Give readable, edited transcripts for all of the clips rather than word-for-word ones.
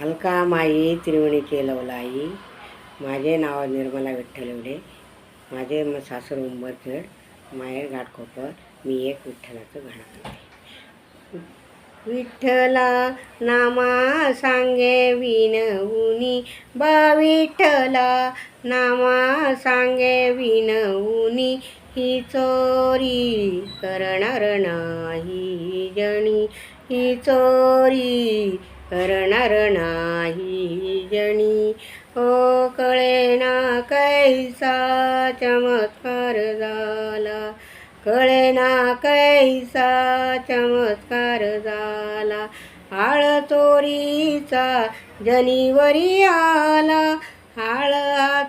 अलका माई त्रिवेणी केलवलाई. माझे नाव निर्मला विठ्ठल एवढे. माझे सासर उंबरखेड, माहेर घाटकोपर. मी एक विठ्ठलाचं गाणं म्हणते. विठ्ठला नामा सांगे विनवुनी, बा विठ्ठला नामा सांगे विनवुनी. ही चोरी करणार नाही जणी, ही चोरी करणार नाही जणी. ओ कळेना कैसा चमत्कार झाला, कळेना कैसा चमत्कार झाला. आळ चोरीचा जनीवरी आला, आळ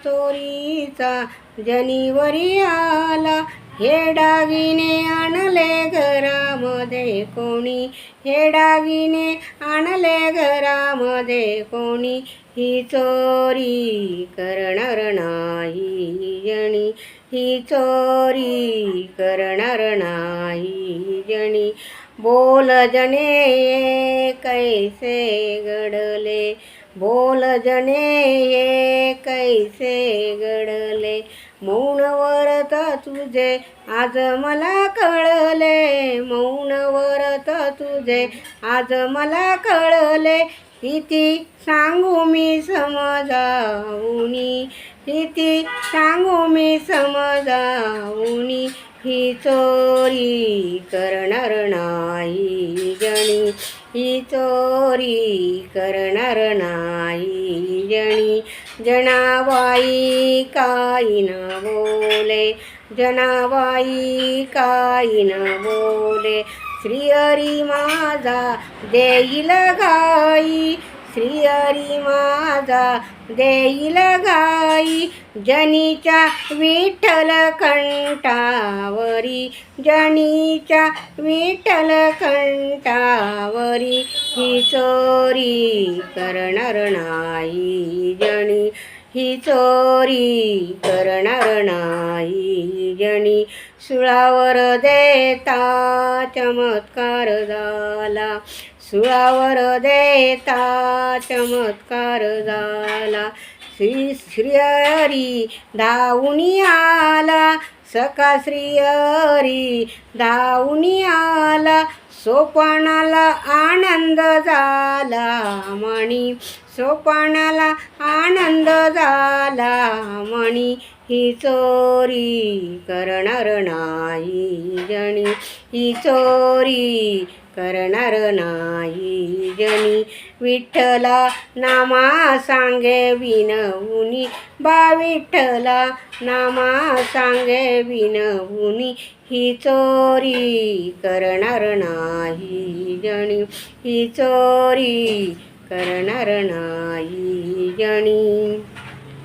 चोरीचा जनीवरी आला. हे दागिने आणले घरामध्ये कोणी, हे दागिने आणले घरामध्ये कोणी. ही चोरी करणार नाही जणी, ही चोरी करणार नाही जणी. बोल जणे कैसे घडले, बोल जणे कैसे घडले. मौन व्रत तुझे आज मला कळले, मौन व्रत तुझे आज मला कळले. किती सांगू मी समजावुनी, किती सांगू मी समजावुनी. ही चोरी करणार नाही जणी, ही चोरी करणार नाही जणी. जनाबाई काही न बोले, जनाबाई काही न बोले. श्रीहरी माझा देईल गाई, श्रीहरी माझा देईल गाई. जनीच्या विठ्ठल कंठावरी, जनीच्या विठ्ठल कंठावरी. ही चोरी करणार नाही जणी, ही चोरी करणार नाही जणी. सुळावर देता चमत्कार झाला, सुळावर देता चमत्कार झाला. श्रीहरी धावूनी आला, सखा श्रीहरी धावूनी आला. सोपानाला आनंद झाला मणी, सोपानाला आनंद झाला मणी. ही चोरी करणार नाही जणी, ही चोरी करणार नाही जणी. विठ्ठला नामा सांगे विनवुनी, बा विठ्ठला नामा सांगे विनवुनी. ही चोरी करणार नाही जणी, ही चोरी करणार नाही जणी.